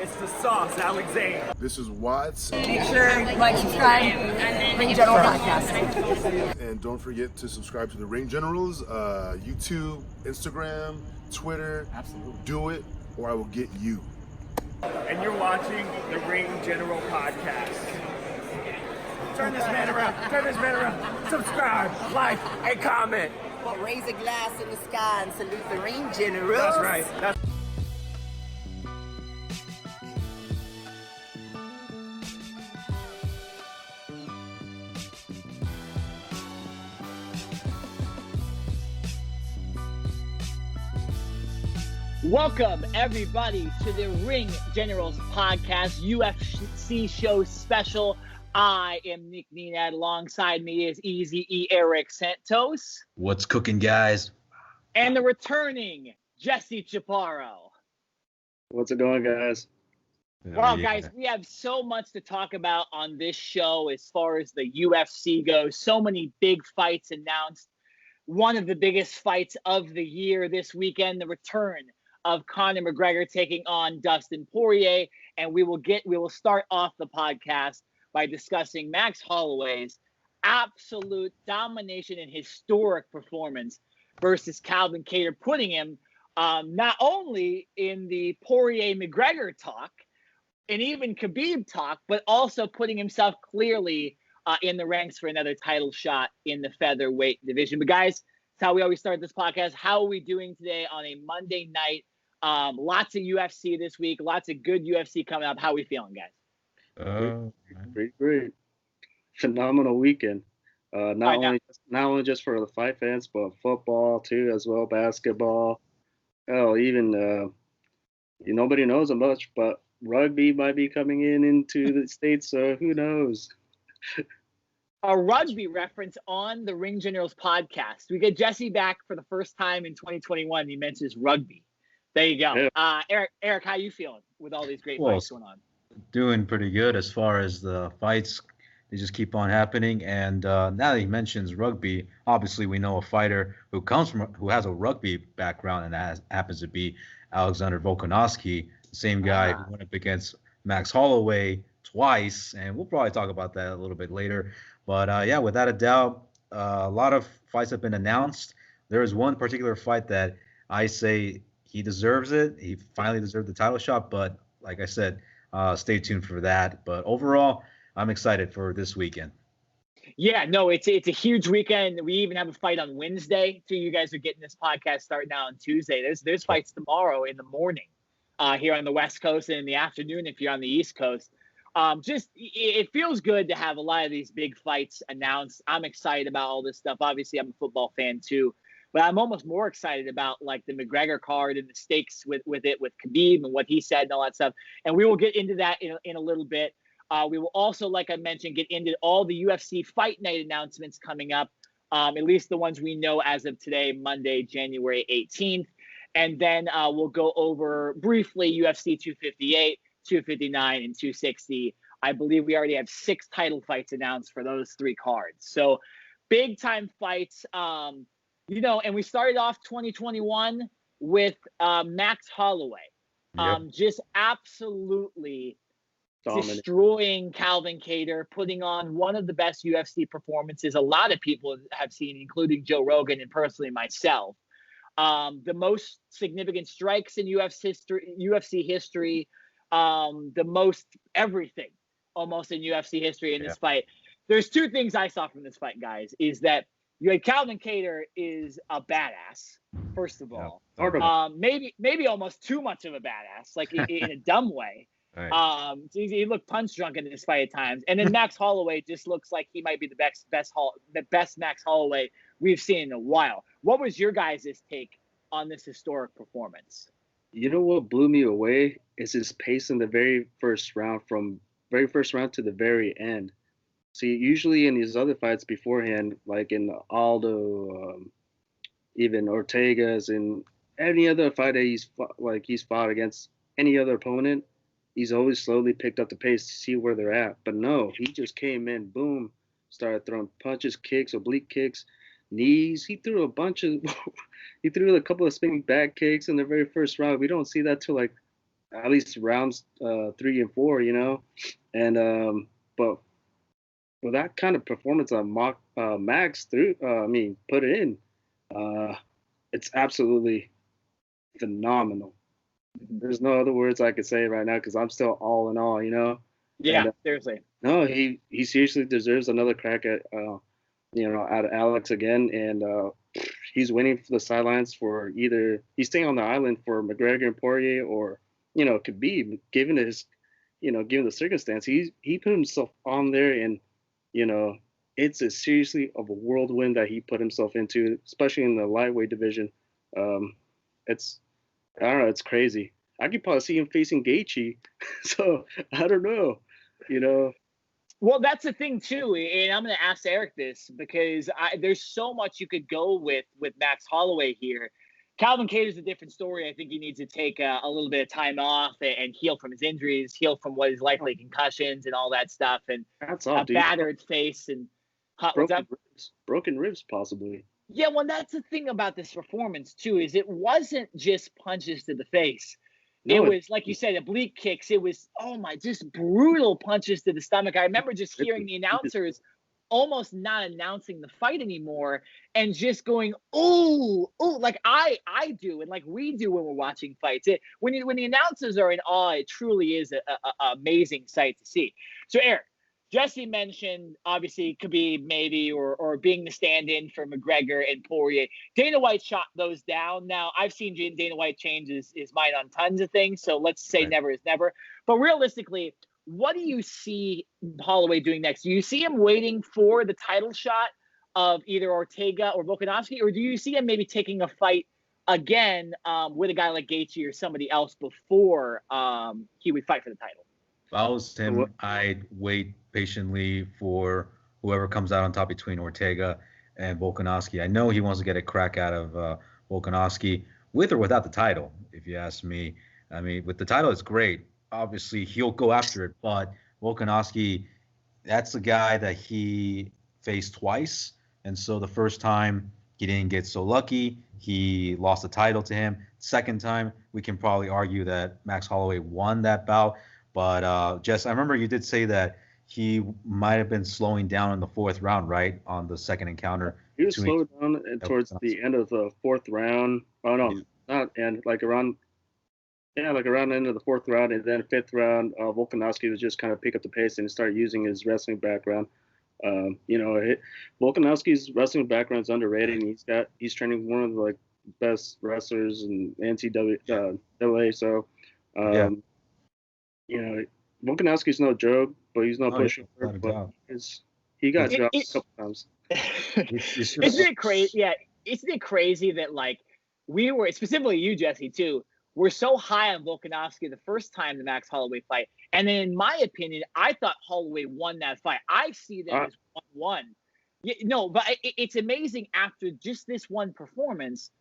It's the sauce, Alexander. This is Watts. Make sure you like, subscribe, Ring General Podcast. And don't forget to subscribe to the Ring Generals, YouTube, Instagram, Twitter. Absolutely. Do it, or I will get you. And you're watching the Ring General Podcast. Turn this man around. Turn this man around. Subscribe, like, and comment. But raise a glass in the sky and salute the Ring Generals. That's right. Welcome, everybody, to the Ring Generals Podcast, UFC Show special. I am Nick Nenad. Alongside me is Easy E. Eric Santos. What's cooking, guys? And the returning Jesse Chaparro. What's it going, guys? Well, guys, we have so much to talk about on this show as far as the UFC goes. So many big fights announced. One of the biggest fights of the year this weekend, the return of Conor McGregor taking on Dustin Poirier. And we will start off the podcast by discussing Max Holloway's absolute domination and historic performance versus Calvin Kattar, putting him not only in the Poirier-McGregor talk and even Khabib talk, but also putting himself clearly in the ranks for another title shot in the featherweight division. But guys, that's how we always start this podcast. How are we doing today on a Monday night? Lots of UFC this week, lots of good UFC coming up. How are we feeling, guys? Great. Phenomenal weekend. Not only just for the fight fans, but football too, as well, basketball. Oh, even nobody knows much, but rugby might be coming into the States, so who knows? A rugby reference on the Ring Generals podcast. We get Jesse back for the first time in 2021. He mentions rugby. There you go. Yeah. Eric, how you feeling with all these great fights going on? Doing pretty good as far as the fights. They just keep on happening. And now that he mentions rugby, obviously we know a fighter who has a rugby background, and happens to be Alexander Volkanovski, the same guy who went up against Max Holloway twice. And we'll probably talk about that a little bit later. But yeah, without a doubt, a lot of fights have been announced. There is one particular fight that I say he deserves it. He finally deserved the title shot. But like I said, stay tuned for that. But overall, I'm excited for this weekend. Yeah, no, it's a huge weekend. We even have a fight on Wednesday. So you guys are getting this podcast starting out on Tuesday. There's fights tomorrow in the morning here on the West Coast, and in the afternoon if you're on the East Coast. It feels good to have a lot of these big fights announced. I'm excited about all this stuff. Obviously, I'm a football fan too. But I'm almost more excited about like the McGregor card and the stakes with Khabib and what he said and all that stuff. And we will get into that in a little bit. We will also, like I mentioned, get into all the UFC Fight Night announcements coming up, at least the ones we know as of today, Monday, January 18th. And then we'll go over briefly UFC 258, 259, and 260. I believe we already have 6 title fights announced for those 3 cards. So big time fights. And we started off 2021 with Max Holloway, just absolutely destroying Calvin Kattar, putting on one of the best UFC performances a lot of people have seen, including Joe Rogan and personally myself. The most significant strikes in UFC history, the most everything almost in UFC history in this fight. There's 2 things I saw from this fight, guys, is that Calvin Kattar is a badass, first of all. Maybe almost too much of a badass, like in a dumb way. Right. He looked punch drunk in this fight at times. And then Max Holloway just looks like he might be the best Max Holloway we've seen in a while. What was your guys' take on this historic performance? You know what blew me away is his pace in the very first round, from very first round to the very end. See, usually in these other fights beforehand, like in Aldo, even Ortega's, and any other fight that he's fought against any other opponent, he's always slowly picked up the pace to see where they're at. But no, he just came in, boom, started throwing punches, kicks, oblique kicks, knees. He threw a couple of spinning back kicks in the very first round. We don't see that till like at least rounds 3 and 4, you know, and but with that kind of performance on Max put it in, it's absolutely phenomenal. There's no other words I could say right now because I'm still all in all, you know. Yeah, And, seriously. no, he seriously deserves another crack at at Alex again, and he's waiting for the sidelines for either he's staying on the island for McGregor and Poirier or Khabib, given given the circumstance, he put himself on there, and it's a seriously of a whirlwind that he put himself into, especially in the lightweight division. It's I don't know, it's crazy. I could probably see him facing Gaethje, so I don't know, you know. Well, that's the thing too, and I'm going to ask Eric this because there's so much you could go with Max Holloway here. Calvin Kattar's a different story. I think he needs to take a little bit of time off and heal from his injuries, heal from what is likely concussions and all that stuff, and That's all, a dude. battered face and broken ribs, possibly. Yeah, well, that's the thing about this performance too, is it wasn't just punches to the face. It was, like you said, oblique kicks. It was, just brutal punches to the stomach. I remember just hearing the announcers almost not announcing the fight anymore and just going, ooh, like I do and like we do when we're watching fights. When the announcers are in awe, it truly is a amazing sight to see. So, Eric, Jesse mentioned, obviously, Khabib maybe or being the stand-in for McGregor and Poirier. Dana White shot those down. Now, I've seen Dana White change his mind on tons of things, so let's say never is never. But realistically, what do you see Holloway doing next? Do you see him waiting for the title shot of either Ortega or Volkanovski, or do you see him maybe taking a fight again with a guy like Gaethje or somebody else before he would fight for the title? If I was him, I'd wait patiently for whoever comes out on top between Ortega and Volkanovski. I know he wants to get a crack out of Volkanovski with or without the title, if you ask me. I mean, with the title, it's great. Obviously, he'll go after it, but Volkanovski, that's the guy that he faced twice. And so the first time he didn't get so lucky. He lost the title to him. Second time, we can probably argue that Max Holloway won that bout. But Jess, I remember you did say that he might have been slowing down in the fourth round, right, on the second encounter. He was slowed down towards the end of the fourth round. Oh no, not end. Like around the end of the fourth round, and then fifth round, Volkanovski was just kind of pick up the pace and start using his wrestling background. Volkanovski's wrestling background is underrated. And he's training one of the best wrestlers in NCAA. So. Volkanovski's no joke, but he's no pushover. But he got dropped a couple times. Isn't it crazy? Yeah, isn't it crazy that we were, specifically you, Jesse, too, we're so high on Volkanovski the first time the Max Holloway fight, and then in my opinion, I thought Holloway won that fight. I see that as 1-1. But it's amazing after just this one performance.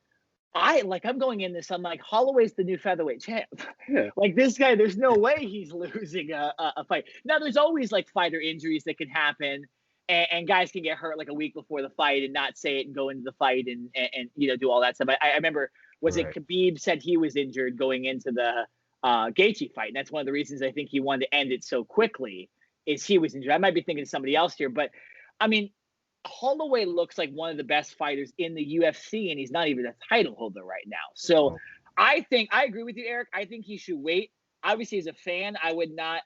I'm going in this. I'm like, Holloway's the new featherweight champ. Yeah. This guy, there's no way he's losing a fight. Now, there's always fighter injuries that can happen, and guys can get hurt a week before the fight and not say it and go into the fight and do all that stuff. I remember, it Khabib said he was injured going into the Gaethje fight, and that's one of the reasons I think he wanted to end it so quickly is he was injured. I might be thinking of somebody else here, but I mean, Holloway looks like one of the best fighters in the UFC, and he's not even a title holder right now. So I agree with you, Eric. I think he should wait. Obviously, as a fan, I would not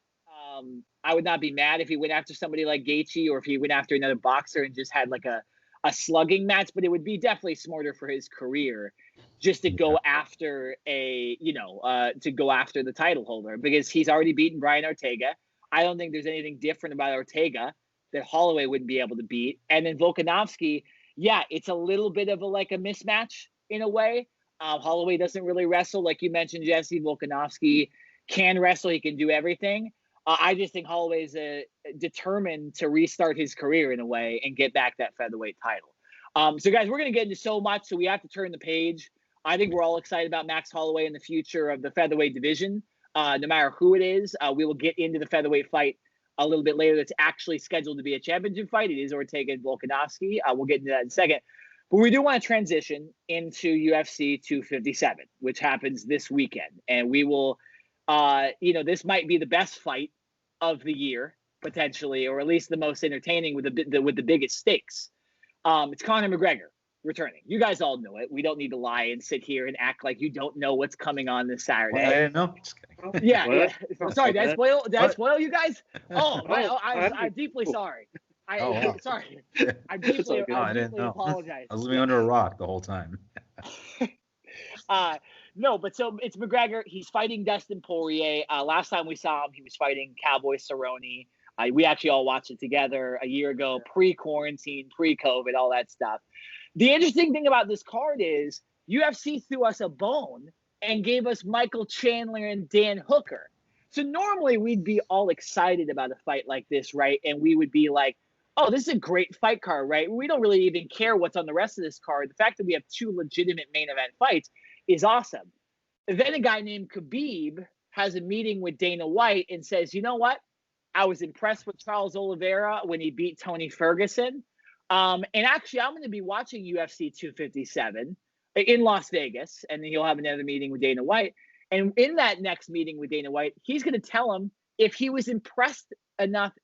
be mad if he went after somebody like Gaethje or if he went after another boxer and just had a slugging match, but it would be definitely smarter for his career just to go after the title holder, because he's already beaten Brian Ortega. I don't think there's anything different about Ortega that Holloway wouldn't be able to beat. And then Volkanovski, it's a little bit of a mismatch in a way. Holloway doesn't really wrestle, like you mentioned, Jesse. Volkanovski can wrestle. He can do everything. I just think Holloway's determined to restart his career in a way and get back that featherweight title. So, guys, we're going to get into so much, so we have to turn the page. I think we're all excited about Max Holloway and the future of the featherweight division, no matter who it is. We will get into the featherweight fight a little bit later that's actually scheduled to be a championship fight. It is Ortega and Volkanovski. We'll get into that in a second. But we do want to transition into UFC 257, which happens this weekend. And we will This might be the best fight of the year potentially, or at least the most entertaining with the biggest stakes. It's Conor McGregor returning. You guys all know it. We don't need to lie and sit here and act like you don't know what's coming on this Saturday. Well, I didn't know. Just kidding. Yeah. Sorry, did I spoil you guys? Oh, I'm deeply sorry. Wow. Sorry. I deeply apologize. I was living under a rock the whole time. No, but so it's McGregor. He's fighting Dustin Poirier. Last time we saw him, he was fighting Cowboy Cerrone. We actually all watched it together a year ago, pre-quarantine, pre-COVID, all that stuff. The interesting thing about this card is UFC threw us a bone and gave us Michael Chandler and Dan Hooker. So normally we'd be all excited about a fight like this, right? And we would be like, oh, this is a great fight card, right? We don't really even care what's on the rest of this card. The fact that we have two legitimate main event fights is awesome. Then a guy named Khabib has a meeting with Dana White and says, you know what? I was impressed with Charles Oliveira when he beat Tony Ferguson. And actually, I'm going to be watching UFC 257 in Las Vegas, and then he'll have another meeting with Dana White. And in that next meeting with Dana White, he's going to tell him if he was impressed enough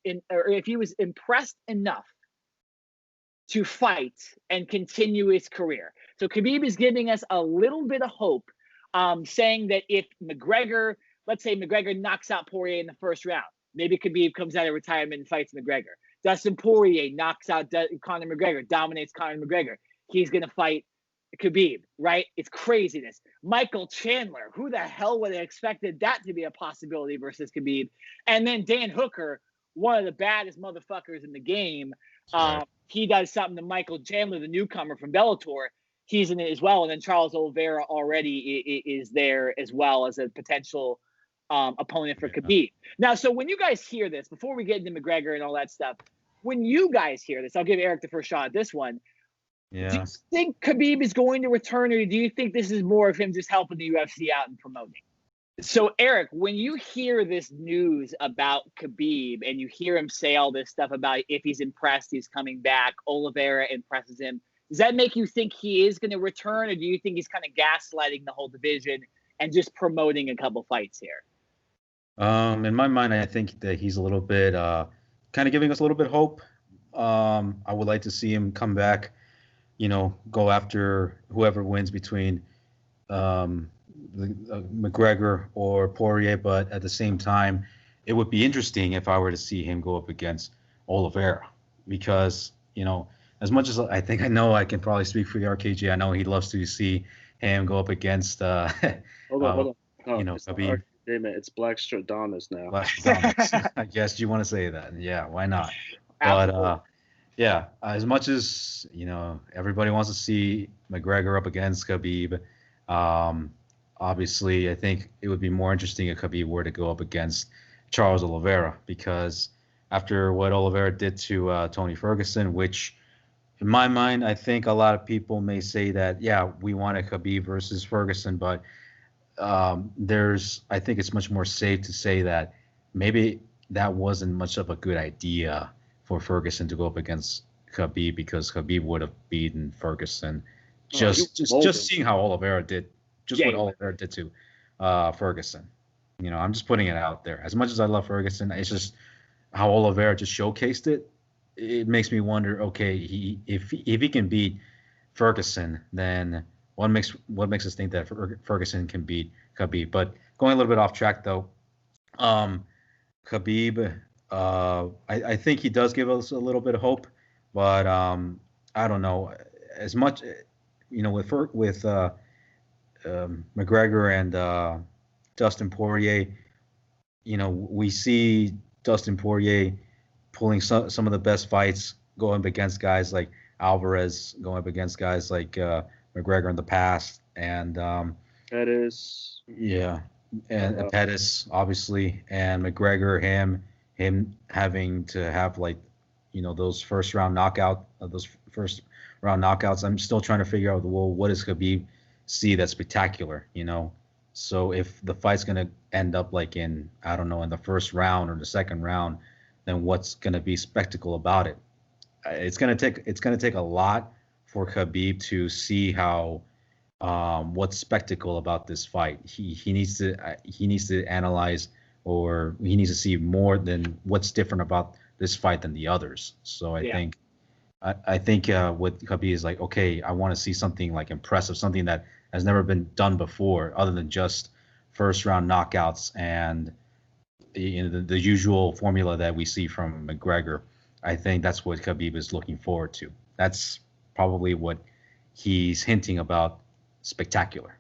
to fight and continue his career. So Khabib is giving us a little bit of hope, saying that if McGregor, let's say McGregor knocks out Poirier in the first round, maybe Khabib comes out of retirement and fights McGregor. Dustin Poirier knocks out Conor McGregor, dominates Conor McGregor. He's going to fight Khabib, right? It's craziness. Michael Chandler, who the hell would have expected that to be a possibility versus Khabib? And then Dan Hooker, one of the baddest motherfuckers in the game. He does something to Michael Chandler, the newcomer from Bellator. He's in it as well. And then Charles Oliveira already is there as well as a potential opponent for Khabib. Now, so when you guys hear this, before we get into McGregor and all that stuff, when you guys hear this, I'll give Eric the first shot at this one. Yeah. Do you think Khabib is going to return, or do you think this is more of him just helping the UFC out and promoting? So, Eric, when you hear this news about Khabib and you hear him say all this stuff about if he's impressed, he's coming back, Oliveira impresses him, does that make you think he is going to return, or do you think he's kind of gaslighting the whole division and just promoting a couple fights here? In my mind, I think that he's a little bit kind of giving us a little bit of hope. I would like to see him come back, go after whoever wins between McGregor or Poirier. But at the same time, it would be interesting if I were to see him go up against Oliveira, because, as much as I think I can probably speak for the RKG, I know he loves to see him go up against hold on. Khabib. It's Blackstradamus now. Blackstradamus. I guess you want to say that. Yeah, why not? But yeah, as much as everybody wants to see McGregor up against Khabib, obviously I think it would be more interesting if Khabib were to go up against Charles Oliveira, because after what Oliveira did to Tony Ferguson, which in my mind, I think a lot of people may say that, yeah, we wanted Khabib versus Ferguson, but I think it's much more safe to say that maybe that wasn't much of a good idea for Ferguson to go up against Khabib, because Khabib would have beaten Ferguson. Just seeing how Oliveira did, what Oliveira did to Ferguson. I'm just putting it out there. As much as I love Ferguson, it's just how Oliveira just showcased it. It makes me wonder, okay, if he can beat Ferguson, then what makes us think that Ferguson can beat Khabib? But going a little bit off track, though, Khabib, I think he does give us a little bit of hope, but I don't know. As much, with McGregor and Dustin Poirier, we see Dustin Poirier pulling some of the best fights, going up against guys like Alvarez, going up against guys like McGregor in the past, and Pettis. Yeah, and Pettis, obviously, and McGregor, him having to have those first round knockouts. I'm still trying to figure out, well, what does Khabib see that's spectacular? So if the fight's gonna end up in the first round or the second round, then what's gonna be spectacle about it? It's gonna take a lot for Khabib to see how what's spectacle about this fight. He needs to analyze, or he needs to see more than what's different about this fight than the others. So I think with Khabib is like, okay, I want to see something like impressive, something that has never been done before, other than just first round knockouts and the usual formula that we see from McGregor. I think that's what Khabib is looking forward to. That's probably what he's hinting about. Spectacular.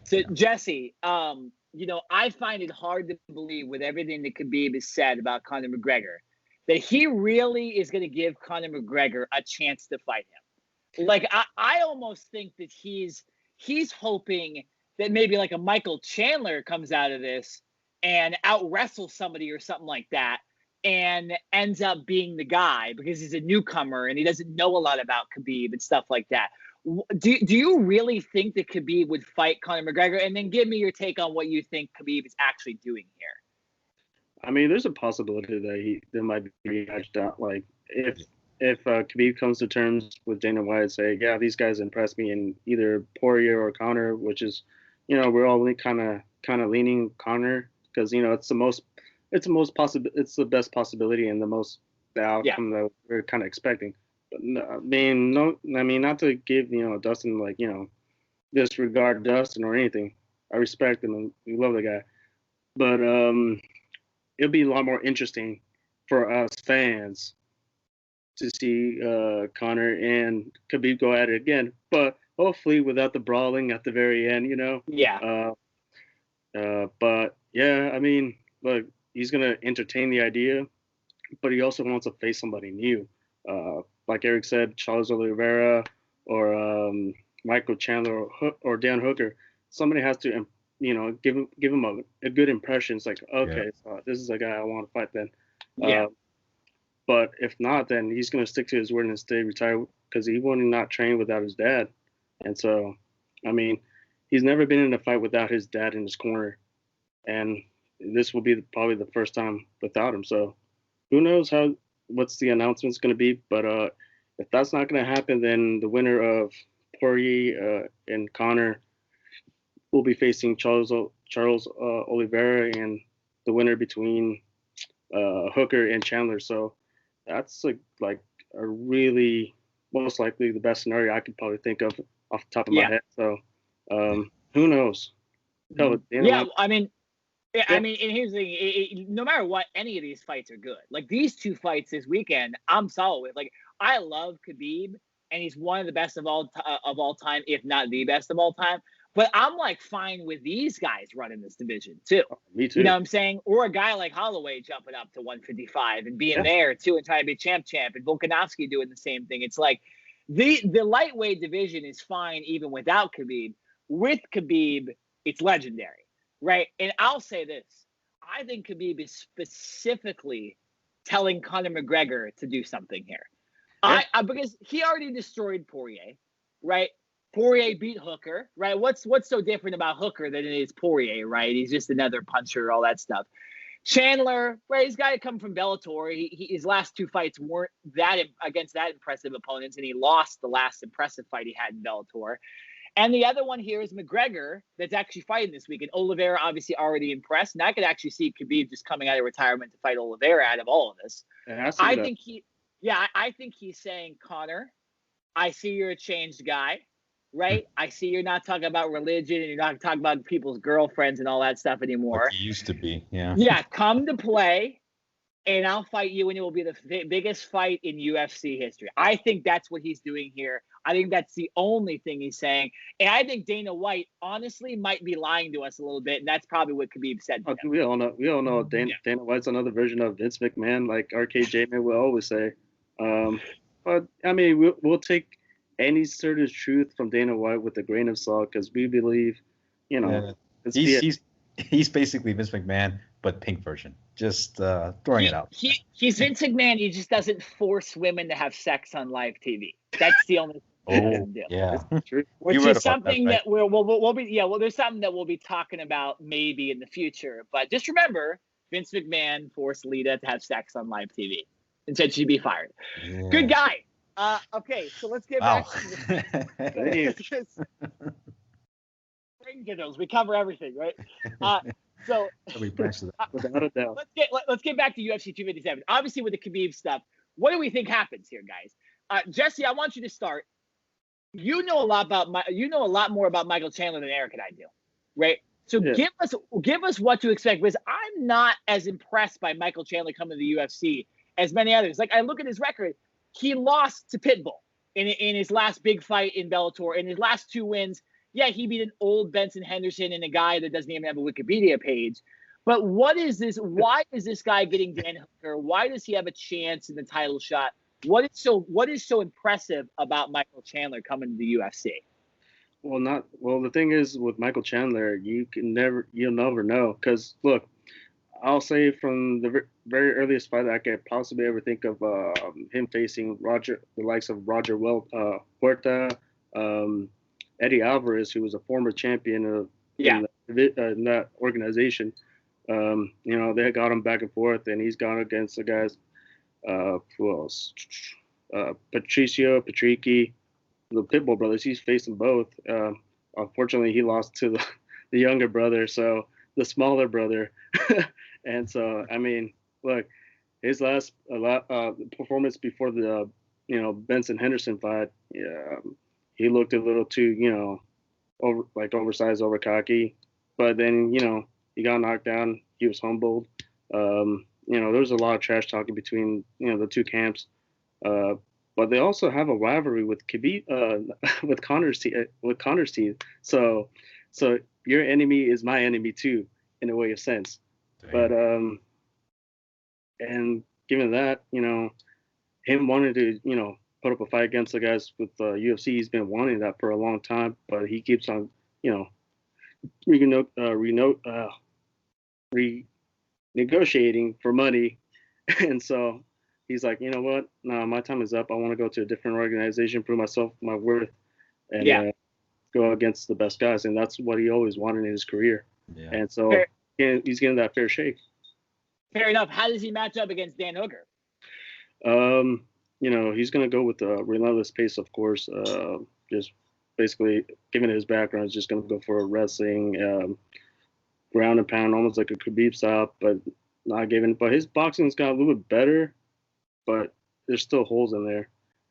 So Jesse, I find it hard to believe with everything that Khabib has said about Conor McGregor that he really is going to give Conor McGregor a chance to fight him. Like I almost think that he's hoping that maybe like a Michael Chandler comes out of this and out wrestles somebody or something like that, and ends up being the guy because he's a newcomer and he doesn't know a lot about Khabib and stuff like that. Do you really think that Khabib would fight Conor McGregor? And then give me your take on what you think Khabib is actually doing here. I mean, there's a possibility that there might be rematched out. Like if Khabib comes to terms with Dana White and say, yeah, these guys impressed me in either Poirier or Conor, which is, we're all kind of leaning Conor because it's the best possibility and the outcome that we're kind of expecting. But not to give Dustin disregard Dustin or anything. I respect him and we love the guy, but it'll be a lot more interesting for us fans to see Conor and Khabib go at it again, but hopefully without the brawling at the very end. Yeah. But yeah, I mean, look, he's gonna entertain the idea, but he also wants to face somebody new. Like Eric said, Charles Oliveira or Michael Chandler or Dan Hooker. Somebody has to, give him a good impression. It's like, okay, so this is a guy I want to fight then. Yeah. But if not, then he's going to stick to his word and stay retired because he would not train without his dad. And so, I mean, he's never been in a fight without his dad in his corner. And this will be probably the first time without him. So who knows what's the announcement's going to be, but if that's not going to happen, then the winner of Poirier and Conor will be facing Charles Oliveira, and the winner between Hooker and Chandler. So that's like a really most likely the best scenario I could probably think of off the top of my head. So who knows? I mean, and here's the thing: no matter what, any of these fights are good. Like these two fights this weekend, I'm solid with. Like I love Khabib, and he's one of the best of all time, if not the best of all time. But I'm like fine with these guys running this division too. Oh, me too. You know what I'm saying? Or a guy like Holloway jumping up to 155 and being there too and trying to be champ, and Volkanovski doing the same thing. It's like the lightweight division is fine even without Khabib. With Khabib, it's legendary. Right. And I'll say this. I think Khabib is specifically telling Conor McGregor to do something here. Because he already destroyed Poirier, right? Poirier beat Hooker, right? What's so different about Hooker than it is Poirier, right? He's just another puncher, all that stuff. Chandler, right? He's got to come from Bellator. His last two fights weren't against that impressive opponents, and he lost the last impressive fight he had in Bellator. And the other one here is McGregor that's actually fighting this week. And Oliveira obviously already impressed. And I could actually see Khabib just coming out of retirement to fight Oliveira out of all of this. I think he's saying, Conor, I see you're a changed guy, right? I see you're not talking about religion and you're not talking about people's girlfriends and all that stuff anymore. Like he used to be, yeah. Yeah, come to play. And I'll fight you, and it will be the biggest fight in UFC history. I think that's what he's doing here. I think that's the only thing he's saying. And I think Dana White, honestly, might be lying to us a little bit, and that's probably what Khabib said to him. We all know Dana White's another version of Vince McMahon, like RKJ will always say. But, I mean, we'll take any sort of truth from Dana White with a grain of salt because we believe, he's basically Vince McMahon, but pink version. Just throwing it out. He's Vince McMahon. He just doesn't force women to have sex on live TV. That's the only thing he doesn't do. Yeah. Which is something that there's something that we'll be talking about maybe in the future. But just remember, Vince McMahon forced Lita to have sex on live TV and said she'd be fired. Yeah. Good guy. Okay, so let's get back to ring generals. We cover everything, right? So Every branch of that. Without a doubt. let's get back to UFC 257. Obviously, with the Khabib stuff, what do we think happens here, guys? Jesse, I want you to start. You know a lot more about Michael Chandler than Eric and I do, right? So Yeah. give us what to expect, because I'm not as impressed by Michael Chandler coming to the UFC as many others. Like, I look at his record, he lost to Pitbull in his last big fight in Bellator. In his last 2 wins, yeah, he beat an old Benson Henderson and a guy that doesn't even have a Wikipedia page. But what is this? Why is this guy getting Dan Hooker? Why does he have a chance in the title shot? What is so impressive about Michael Chandler coming to the UFC? Well, the thing is with Michael Chandler, you'll never know. Because look, I'll say from the very earliest fight I could possibly ever think of, him facing the likes of Roger Huerta, Eddie Alvarez, who was a former champion in that organization. They got him back and forth, and he's gone against the guys. Who else? Patricio, Patricky, the Pitbull brothers. He's faced them both. Unfortunately, he lost to the younger brother, so the smaller brother. And so, I mean, look, his last performance before the Benson Henderson fight, he looked a little too oversized, over cocky. But then he got knocked down. He was humbled. There was a lot of trash talking between the two camps. But they also have a rivalry with Khabib, with Connor's team. So your enemy is my enemy too, in a way of sense. Dang. But and given that, him wanting to put up a fight against the guys with UFC, he's been wanting that for a long time. But he keeps on renegotiating for money, and so he's like, you know what? No, my time is up. I want to go to a different organization, prove myself, my worth, and go against the best guys. And that's what he always wanted in his career. Yeah. And so he's getting that fair shake. Fair enough. How does he match up against Dan Hooker? He's going to go with a relentless pace, of course. Just basically, given his background, he's just going to go for a wrestling, ground and pound, almost like a Khabib style, but not giving. But his boxing's got a little bit better, but there's still holes in there.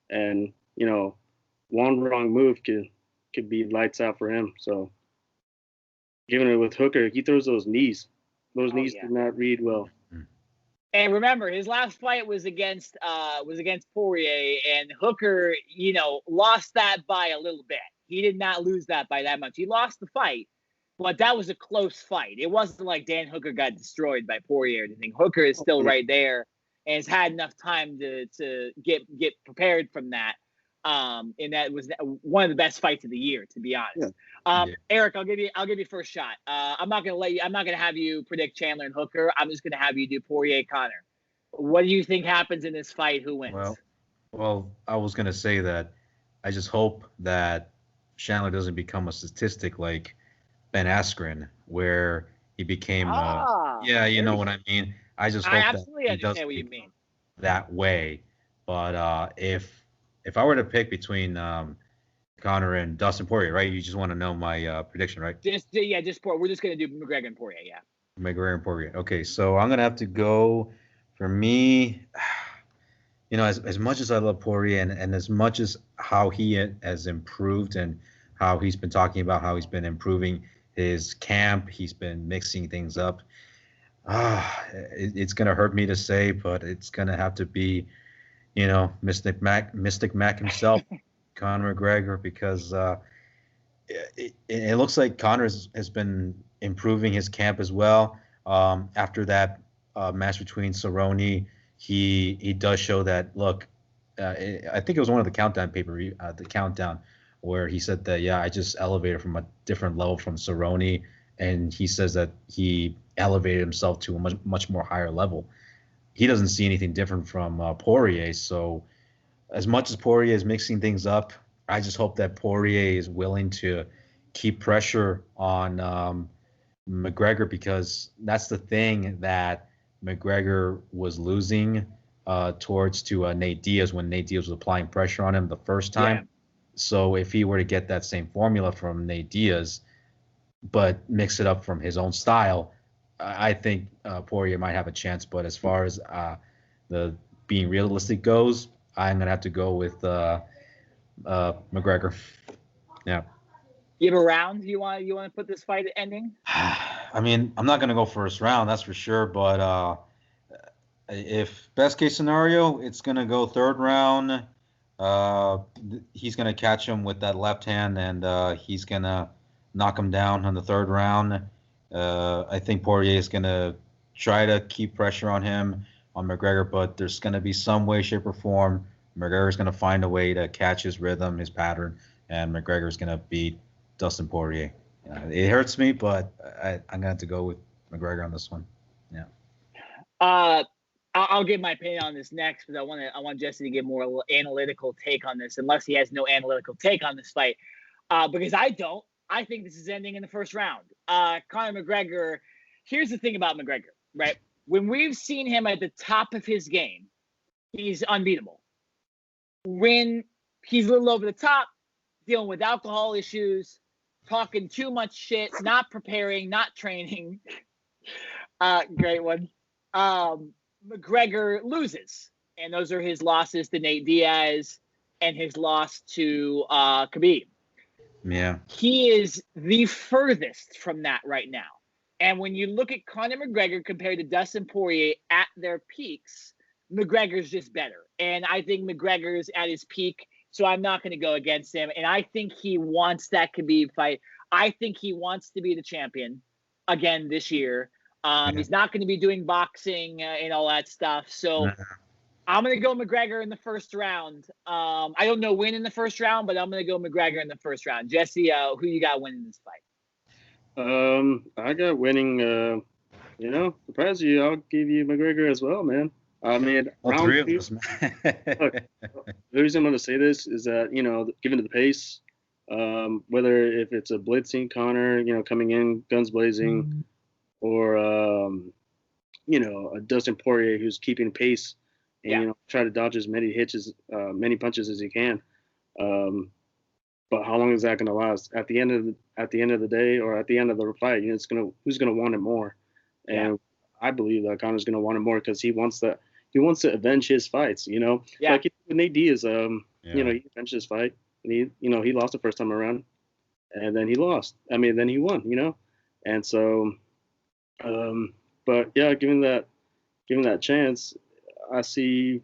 And, one wrong move could be lights out for him. So, given it with Hooker, he throws those knees. Those knees did not read well. And remember, his last fight was against Poirier, and Hooker, lost that by a little bit. He did not lose that by that much. He lost the fight, but that was a close fight. It wasn't like Dan Hooker got destroyed by Poirier or anything. Hooker is still right there and has had enough time to get prepared from that. And that was one of the best fights of the year, to be honest. Yeah. Eric, I'll give you first shot. I'm not gonna have you predict Chandler and Hooker. I'm just gonna have you do Poirier Connor. What do you think happens in this fight? Who wins? Well, I was gonna say that I just hope that Chandler doesn't become a statistic like Ben Askren, where he became you know what I mean. I just hope absolutely that he understand what you mean that way. But if I were to pick between Connor and Dustin Poirier, right? You just want to know my prediction, right? Just Poirier. We're just gonna do McGregor and Poirier, yeah. McGregor and Poirier. Okay, so I'm gonna have to go. For me, as much as I love Poirier and as much as how he has improved and how he's been talking about how he's been improving his camp, he's been mixing things up. It's gonna hurt me to say, but it's gonna have to be, Mystic Mac himself, Conor McGregor, because it looks like Conor has been improving his camp as well. After that match between Cerrone, he does show that. Look, I think it was one of the countdown pay-per-view, the countdown, where he said that I just elevated from a different level from Cerrone, and he says that he elevated himself to a much more higher level. He doesn't see anything different from Poirier. So as much as Poirier is mixing things up, I just hope that Poirier is willing to keep pressure on McGregor, because that's the thing that McGregor was losing towards to Nate Diaz when Nate Diaz was applying pressure on him the first time. Yeah. So if he were to get that same formula from Nate Diaz, but mix it up from his own style, I think Poirier might have a chance. But as far as the being realistic goes, I'm gonna have to go with McGregor. Yeah. You have a round you want to put this fight ending? I mean, I'm not gonna go first round, that's for sure. But if best case scenario, it's gonna go third round. He's gonna catch him with that left hand, and he's gonna knock him down on the third round. I think Poirier is gonna try to keep pressure on him, on McGregor, but there's gonna be some way, shape, or form McGregor's gonna find a way to catch his rhythm, his pattern, and McGregor's gonna beat Dustin Poirier. It hurts me, but I'm gonna have to go with McGregor on this one. Yeah. I'll give my opinion on this next, because I want Jesse to give more analytical take on this, unless he has no analytical take on this fight. Because I don't. I think this is ending in the first round. Conor McGregor. Here's the thing about McGregor, right? When we've seen him at the top of his game, he's unbeatable. When he's a little over the top, dealing with alcohol issues, talking too much shit, not preparing, not training. Great one. McGregor loses, and those are his losses to Nate Diaz and his loss to Khabib. Yeah. He is the furthest from that right now. And when you look at Conor McGregor compared to Dustin Poirier at their peaks, McGregor's just better. And I think McGregor's at his peak, so I'm not going to go against him. And I think he wants that Khabib fight. I think he wants to be the champion again this year. He's not going to be doing boxing and all that stuff. So I'm going to go McGregor in the first round. I don't know when in the first round, but I'm going to go McGregor in the first round. Jesse, who you got winning this fight? I got winning. Surprise you. I'll give you McGregor as well, man. I mean, all three of us, man. Look, the reason I'm going to say this is that, given the pace, whether if it's a blitzing Conor, coming in guns blazing, or a Dustin Poirier who's keeping pace and try to dodge as many many punches as he can. But how long is that going to last? At the end of the day, or at the end of the fight, who's going to want it more? And I believe that Conor's going to want it more because he wants to avenge his fights. Like with Nate Diaz, he avenged his fight, and he lost the first time around, and then he lost. I mean, then he won. And so. But yeah, given that chance, I see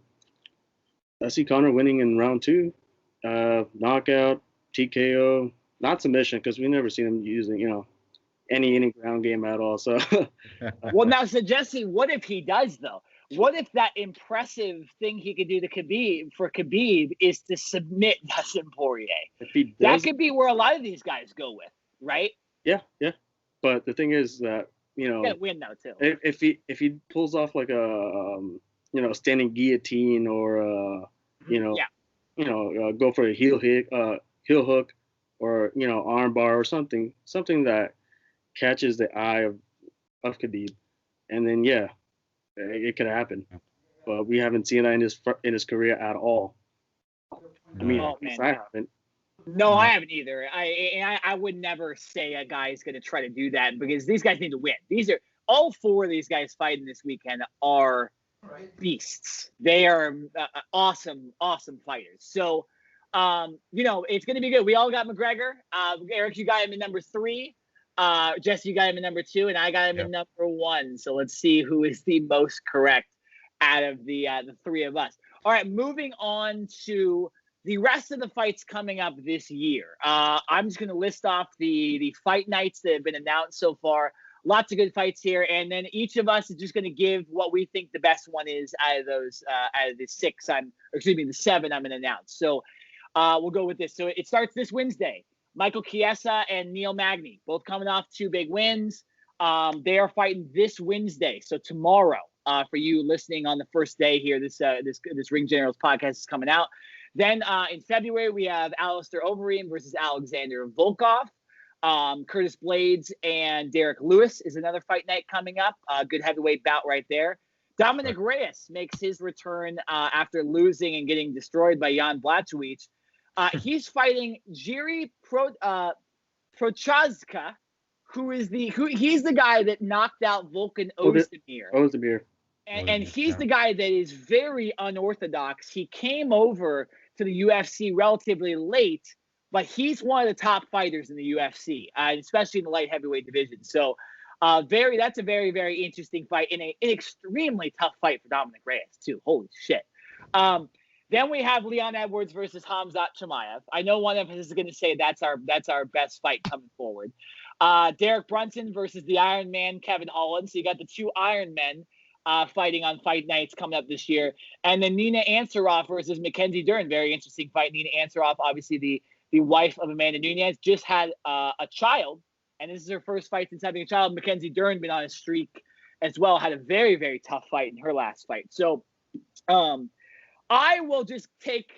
Conor winning in round 2, knockout, TKO, not submission, because we never seen him using any ground game at all. So, well, now, so Jesse, what if he does though? What if that impressive thing he could do to Khabib is to submit Dustin Poirier? If he does, that could be where a lot of these guys go with, right? Yeah. But the thing is that. Gotta win now too. If he pulls off like a standing guillotine or go for a heel hook or arm bar or something that catches the eye of Khabib, and then it could happen. But we haven't seen that in his career at all. I mean, I haven't. No, I haven't either. I would never say a guy is going to try to do that, because these guys need to win. These are all 4 of these guys fighting this weekend are beasts. They are awesome fighters. So, it's going to be good. We all got McGregor. Eric, you got him in number 3. Jesse, you got him in number 2, and I got him in number 1. So let's see who is the most correct out of the 3 of us. All right, moving on to the rest of the fights coming up this year. I'm just going to list off the fight nights that have been announced so far. Lots of good fights here, and then each of us is just going to give what we think the best one is out of those, out of the 7 I'm going to announce. So we'll go with this. So it starts this Wednesday. Michael Chiesa and Neil Magny, both coming off 2 big wins. They are fighting this Wednesday, so tomorrow. For you listening on the first day here, this Ring Generals podcast is coming out. Then in February, we have Alistair Overeem versus Alexander Volkov. Curtis Blades and Derek Lewis is another fight night coming up. Good heavyweight bout right there. Dominic Reyes makes his return after losing and getting destroyed by Jan Blachowicz. He's fighting Jiri Prochazka, he's the guy that knocked out Volkan Ozdemir. Ozdemir. And he's the guy that is very unorthodox. He came over to the UFC relatively late, but he's one of the top fighters in the UFC, especially in the light heavyweight division. So that's a very, very interesting fight in an extremely tough fight for Dominic Reyes, too. Holy shit. Then we have Leon Edwards versus Khamzat Chimaev. I know one of us is going to say that's our best fight coming forward. Derek Brunson versus the Iron Man, Kevin Holland. So you got the two Iron Men fighting on fight nights coming up this year. And then Nina Ansaroff versus Mackenzie Dern. Very interesting fight. Nina Ansaroff, obviously the wife of Amanda Nunes, just had a child. And this is her first fight since having a child. Mackenzie Dern been on a streak as well. Had a very, very tough fight in her last fight. So I will just take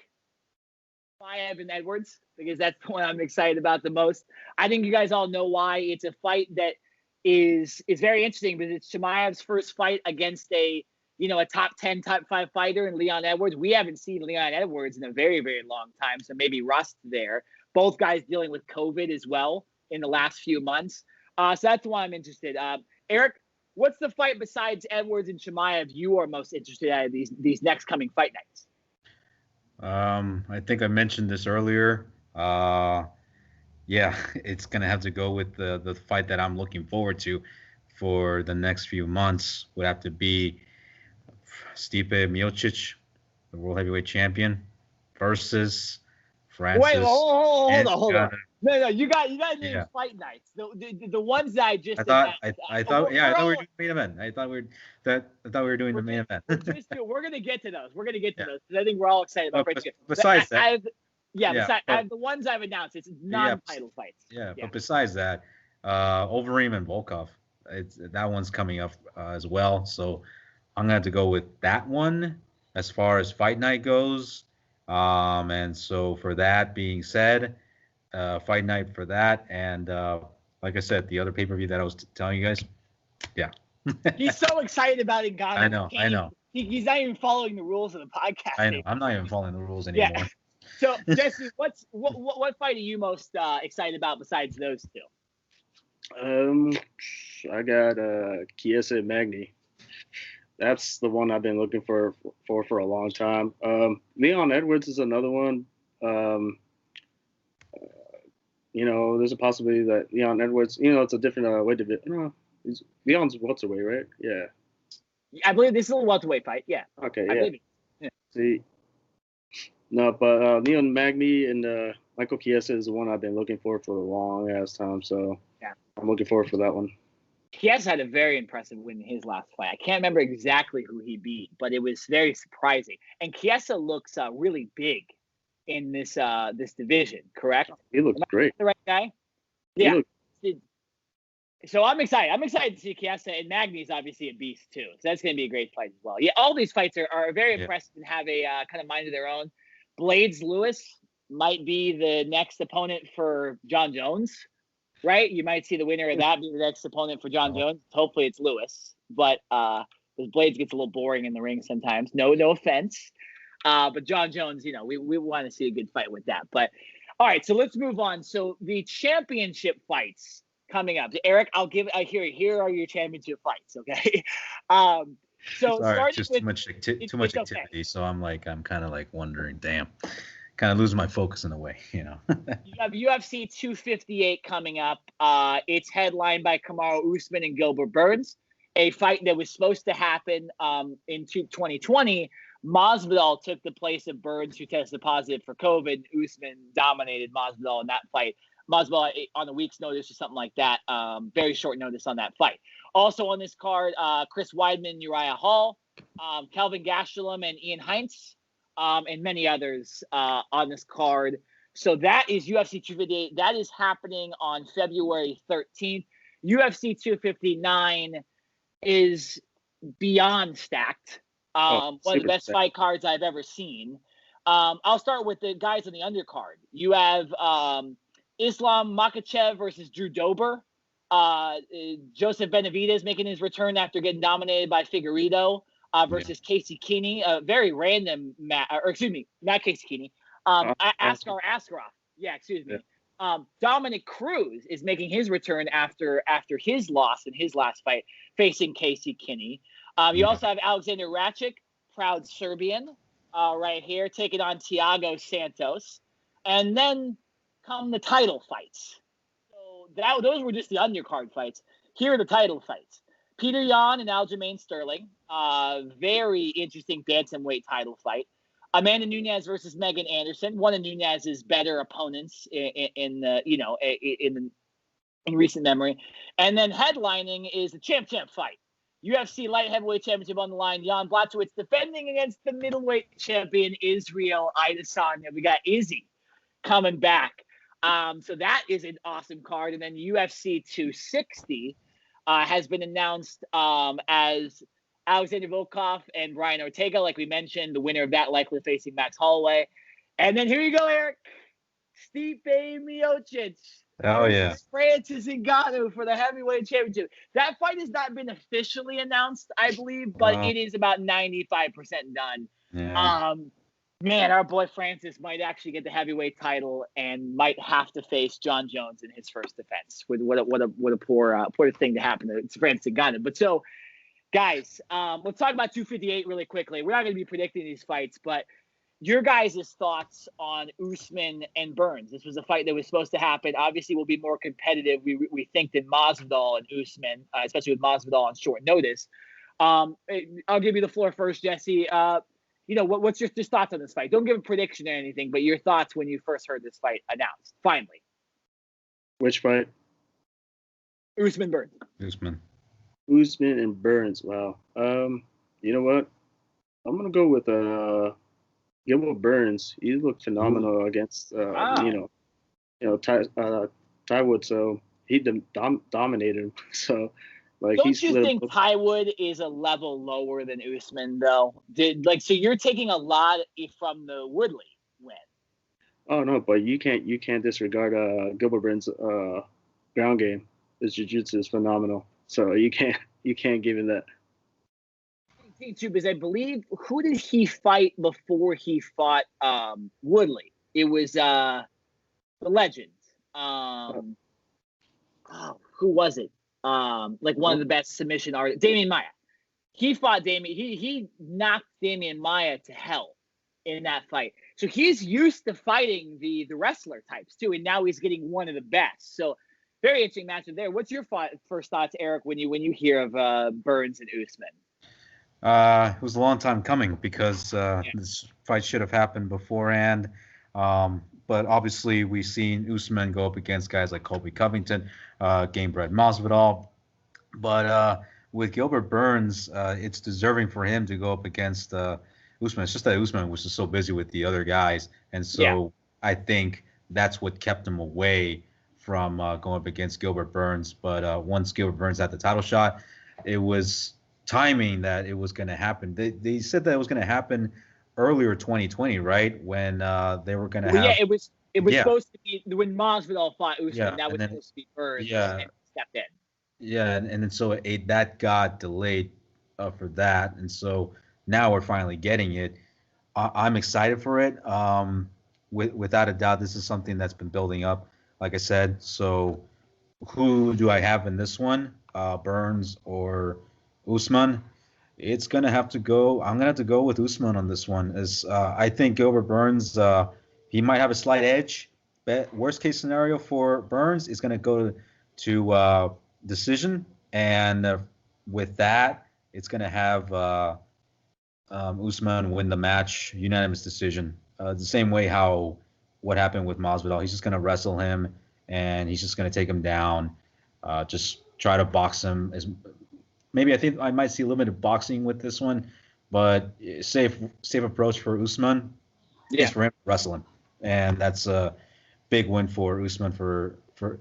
Chimaev and Edwards because that's the one I'm excited about the most. I think you guys all know why. It's a fight that is very interesting because it's Chimaev's first fight against a top 10, top 5 fighter in Leon Edwards. We haven't seen Leon Edwards in a very, very long time, so maybe rust there. Both guys dealing with COVID as well in the last few months. So that's why I'm interested. Eric, what's the fight besides Edwards and Chimaev you are most interested in these next coming fight nights? I think I mentioned this earlier. Yeah, it's gonna have to go with the fight that I'm looking forward to for the next few months. Would have to be Stipe Miocic, the world heavyweight champion, versus Francis. Wait, hold on. No, you got name fight nights. The ones that I just I thought we were doing main event. I thought we were doing the main event. We're gonna get to those. We're gonna get to those because I think we're all excited about fights. Besides that, the ones I've announced, it's non-title fights. But besides that, Overeem and Volkov, that one's coming up as well. So I'm gonna have to go with that one as far as fight night goes. And so for that being said, fight night for that, and like I said, the other pay-per-view that I was telling you guys, He's so excited about Ngannou. I know. He's not even following the rules of the podcast. I know. I'm not even following the rules anymore. Yeah. So Jesse, what fight are you most excited about besides those two? I got Chiesa and Magny. That's the one I've been looking for a long time. Leon Edwards is another one. There's a possibility that Leon Edwards, it's a different weight division. No, Leon's welterweight, right? Yeah. I believe this is a welterweight fight. Yeah. Okay. Yeah. See. No, but Leon Magny and Michael Chiesa is the one I've been looking for a long ass time. So I'm looking forward for that one. Chiesa had a very impressive win in his last fight. I can't remember exactly who he beat, but it was very surprising. And Chiesa looks really big in this division, correct? He looks great. The right guy? Yeah. So I'm excited. I'm excited to see Chiesa, and Magny's obviously a beast too. So that's going to be a great fight as well. Yeah, all these fights are very impressive and have a kind of mind of their own. Blades Lewis might be the next opponent for John Jones, right? You might see the winner of that be the next opponent for John Jones. Hopefully it's Lewis, but because Blades gets a little boring in the ring sometimes. No offense. But John Jones, we want to see a good fight with that. But all right, so let's move on. So the championship fights coming up. Eric, here are your championship fights, okay? So sorry, just too much activity. Okay. So I'm kind of wondering, damn, kind of losing my focus in a way, You have UFC 258 coming up. It's headlined by Kamaru Usman and Gilbert Burns, a fight that was supposed to happen in 2020. Masvidal took the place of Burns, who tested positive for COVID. Usman dominated Masvidal in that fight. Masvidal on a week's notice or something like that. Very short notice on that fight. Also on this card, Chris Weidman, Uriah Hall, Kelvin Gastelum, and Ian Heintz, and many others on this card. So that is UFC 258. That is happening on February 13th. UFC 259 is beyond stacked. One of the best fight cards I've ever seen. I'll start with the guys on the undercard. You have Islam Makhachev versus Drew Dober. Joseph Benavidez making his return after getting dominated by Figueiredo versus Casey Keeney. A very random not Casey Keeney. Askar Askarov. Yeah, excuse me. Dominic Cruz is making his return after his loss in his last fight, facing Casey Kinney. You also have Alexander Rakic, proud Serbian, right here, taking on Thiago Santos. And then come the title fights. So those were just the undercard fights. Here are the title fights. Peter Yan and Aljamain Sterling. Very interesting bantamweight title fight. Amanda Nunes versus Megan Anderson. One of Nunez's better opponents in recent memory. And then headlining is the champ fight. UFC light heavyweight championship on the line. Jan Blachowicz defending against the middleweight champion Israel Adesanya. We got Izzy coming back. So that is an awesome card. And then UFC 260 has been announced as Alexander Volkov and Brian Ortega, like we mentioned, the winner of that likely facing Max Holloway. And then here you go, Eric. Stipe Miocic. Oh, yeah. Francis Ngannou for the heavyweight championship. That fight has not been officially announced, I believe, but it is about 95% done. Yeah. Man, our boy Francis might actually get the heavyweight title and might have to face John Jones in his first defense. What a poor thing to happen to Francis Ngannou. But so, guys, let's talk about 258 really quickly. We're not going to be predicting these fights, but your guys' thoughts on Usman and Burns. This was a fight that was supposed to happen. Obviously, will be more competitive, we think, than Masvidal and Usman, especially with Masvidal on short notice. I'll give you the floor first, Jesse. What's your thoughts on this fight? Don't give a prediction or anything, but your thoughts when you first heard this fight announced. Finally. Which fight? Usman Burns. Usman and Burns. Wow. You know what? I'm gonna go with Gilbert Burns. He looked phenomenal against Ty Wood. So he dominated him. So. Don't you think Ty Wood is a level lower than Usman, though? So you're taking a lot from the Woodley win. Oh no, but you can't disregard Gilbert Burns' ground game. His jiu-jitsu is phenomenal. So you can't give him that. Too, because I believe, who did he fight before he fought Woodley? It was the legend. Who was it? One of the best submission artists, Damian Maia. He fought Damian. He knocked Damian Maia to hell in that fight. So he's used to fighting the wrestler types too, and now he's getting one of the best. So very interesting matchup there. What's your first thoughts, Eric, when you hear of Burns and Usman? It was a long time coming because this fight should have happened beforehand. But obviously, we've seen Usman go up against guys like Colby Covington, Gamebred Masvidal. But with Gilbert Burns, it's deserving for him to go up against Usman. It's just that Usman was just so busy with the other guys. And so I think that's what kept him away from going up against Gilbert Burns. But once Gilbert Burns had the title shot, it was timing that it was going to happen. They said that it was going to happen earlier 2020, right? When they were going to have. Yeah, it was supposed to be when Masvidal fought Usman. Yeah, that was supposed to be Burns. Yeah. And stepped in. Yeah, and then so that got delayed for that, and so now we're finally getting it. I'm excited for it. Without a doubt, this is something that's been building up, like I said. So, who do I have in this one? Burns or Usman? It's gonna have to go. I'm gonna have to go with Usman on this one. I think Gilbert Burns, he might have a slight edge. But worst case scenario for Burns is gonna go to decision, and with that, it's gonna have Usman win the match, unanimous decision. The same way what happened with Masvidal. He's just gonna wrestle him, and he's just gonna take him down. Just try to box him. Maybe I think I might see a little bit of boxing with this one, but safe approach for Usman is for him to wrestle him, and that's a big win for Usman for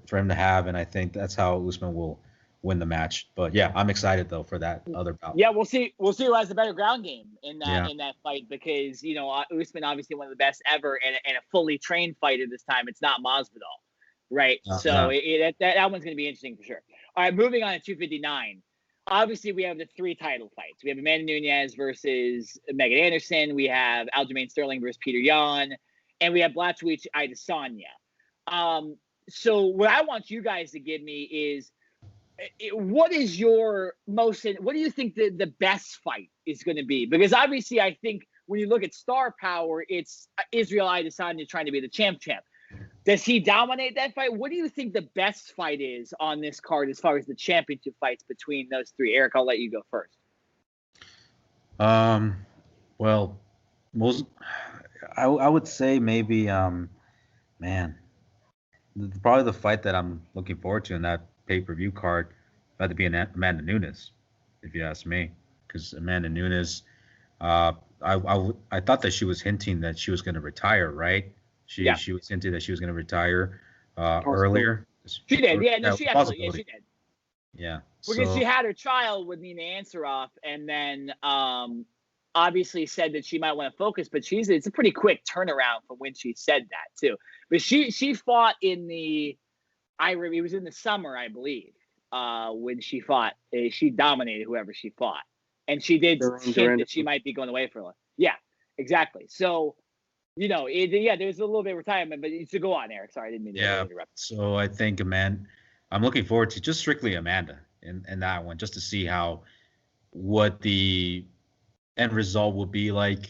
him to have, and I think that's how Usman will win the match. But yeah, I'm excited though for that other bout. Yeah, we'll see who has the better ground game in that fight, because Usman obviously one of the best ever and a fully trained fighter this time. It's not Masvidal, right? So that one's going to be interesting for sure. All right, moving on to 259. Obviously, we have the three title fights. We have Amanda Nunes versus Megan Anderson. We have Aljamain Sterling versus Peter Yan. And we have Blachowicz Adesanya. So what I want you guys to give me is, what do you think the best fight is going to be? Because obviously I think when you look at star power, it's Israel Adesanya trying to be the champ. Does he dominate that fight? What do you think the best fight is on this card as far as the championship fights between those three? Eric, I'll let you go first. Well, I would say maybe man, probably the fight that I'm looking forward to in that pay-per-view card had to be Amanda Nunes, if you ask me, because Amanda Nunes, I thought that she was hinting that she was going to retire, right? She was hinting that she was going to retire earlier. She did, yeah. No, she absolutely, she did. Yeah, because she had her child with Nina Ansaroff, and then obviously said that she might want to focus, but it's a pretty quick turnaround from when she said that too. But she fought in it was in the summer, I believe, when she fought. She dominated whoever she fought, and she did hint that she might be going away for a while. Yeah, exactly. So, there's a little bit of retirement, but to go on, Eric. Sorry, I didn't mean to interrupt. So I think I'm looking forward to just strictly Amanda in that one, just to see what the end result will be like.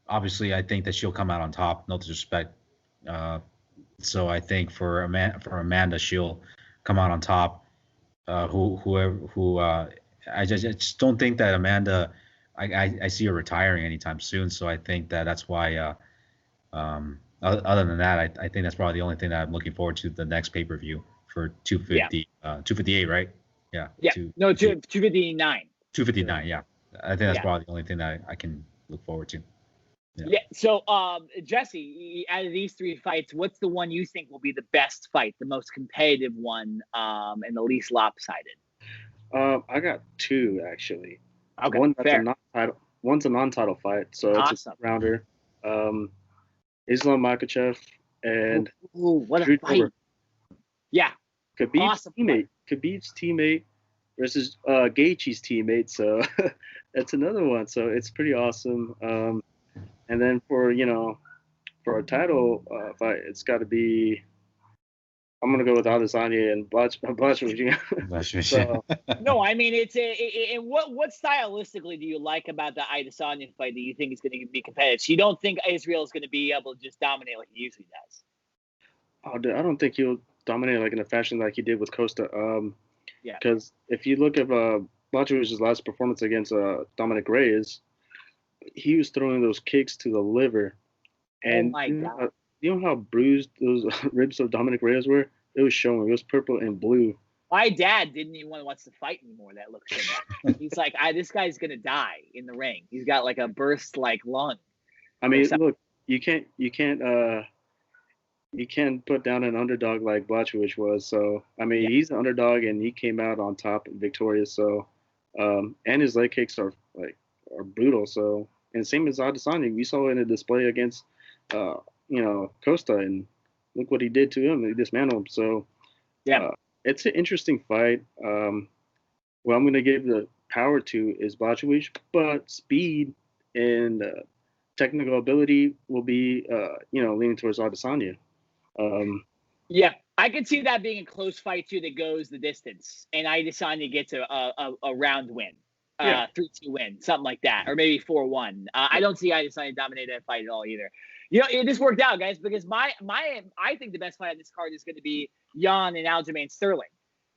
Obviously, I think that she'll come out on top. No disrespect. So I think for Amanda, she'll come out on top. I just don't think that Amanda. I see her retiring anytime soon. So I think that's why. Other than that, I think that's probably the only thing that I'm looking forward to the next pay-per-view for 258, right? Yeah. Yeah. 259. 259. Yeah. I think that's probably the only thing that I can look forward to. Yeah. So, Jesse, out of these three fights, what's the one you think will be the best fight, the most competitive one, and the least lopsided? I got two actually. Okay. One's a non-title fight, so it's a rounder. Islam Makhachev and what a fight! Yeah. Khabib's teammate versus Gaethje's teammate. So that's another one. So it's pretty awesome. And then for a title fight, it's got to be. I'm gonna go with Adesanya and Blachowicz. So, no, I mean and what stylistically do you like about the Adesanya fight that you think is going to be competitive? So you don't think Israel is going to be able to just dominate like he usually does? I don't think he'll dominate like in a fashion like he did with Costa. Because if you look at Blachowicz's last performance against Dominic Reyes, he was throwing those kicks to the liver, and God. You know how bruised those ribs of Dominic Reyes were? It was showing. It was purple and blue. My dad didn't even want to watch the fight anymore. That looked so bad. He's like, this guy's gonna die in the ring. He's got like a burst like lung. I mean, look, you can't put down an underdog like Blachowicz was. So I mean, he's an underdog and he came out on top and victorious. So and his leg kicks are brutal. So and same as Adesanya, we saw in a display against Costa, and look what he did to him. He dismantled him. So it's an interesting fight. What I'm going to give the power to is Blachowicz, but speed and technical ability will be leaning towards Adesanya. I could see that being a close fight too that goes the distance, and Adesanya gets a round win. 3-2 win, something like that, or maybe 4-1. I don't see Adesanya dominate that fight at all either. It just worked out, guys, because I think the best fight on this card is going to be Jan and Aljamain Sterling,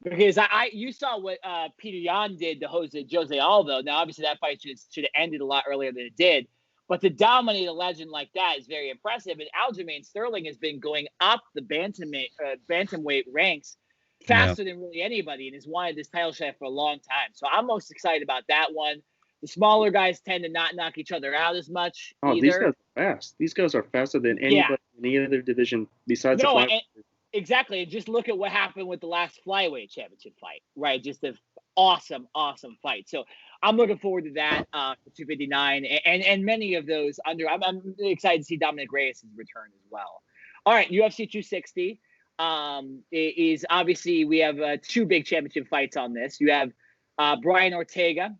because you saw what Peter Yan did to Jose Aldo. Now, obviously, that fight should have ended a lot earlier than it did, but to dominate a legend like that is very impressive. And Aljamain Sterling has been going up the bantamweight ranks faster than really anybody, and has wanted this title shot for a long time. So I'm most excited about that one. The smaller guys tend to not knock each other out as much. These guys are fast. These guys are faster than anybody in any other division besides the flyweight. Exactly. And just look at what happened with the last flyweight championship fight, right? Just an awesome fight. So I'm looking forward to that for 259 and many of those under. I'm excited to see Dominic Reyes' return as well. All right, UFC 260. Is obviously we have two big championship fights on this. You have Brian Ortega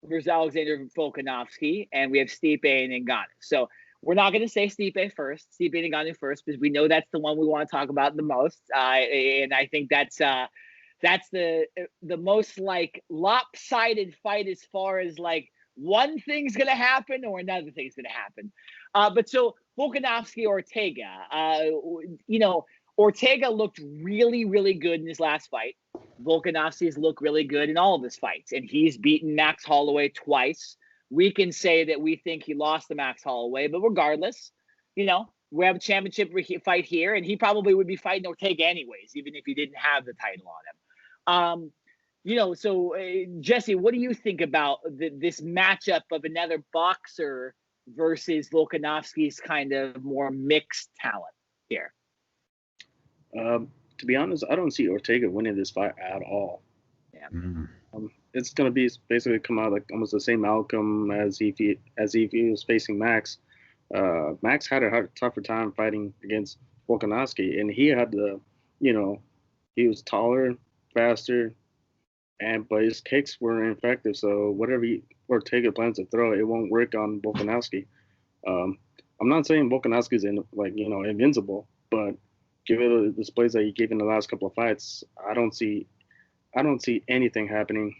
versus Alexander Volkanovski, and we have Stipe and Ngannou. So We're not going to say Stipe first, Stipe Ngannou first, because we know that's the one we want to talk about the most. And I think that's the most like lopsided fight as far as like one thing's going to happen or another thing's going to happen. But so Volkanovski Ortega, Ortega looked really, really good in his last fight. Volkanovski's looked really good in all of his fights, and he's beaten Max Holloway twice. We can say that we think he lost to Max Holloway, but regardless, we have a championship fight here, and he probably would be fighting Ortega anyways, even if he didn't have the title on him. So Jesse, what do you think about this matchup of another boxer versus Volkanovski's kind of more mixed talent here? To be honest, I don't see Ortega winning this fight at all. Yeah. It's gonna be basically come out like almost the same outcome as if he was facing Max. Max had a tougher time fighting against Volkanovski, and he had he was taller, faster, but his kicks were effective. So whatever Ortega plans to throw, it won't work on Volkanovski. I'm not saying Volkanovski's invincible, but given the displays that he gave in the last couple of fights, I don't see anything happening.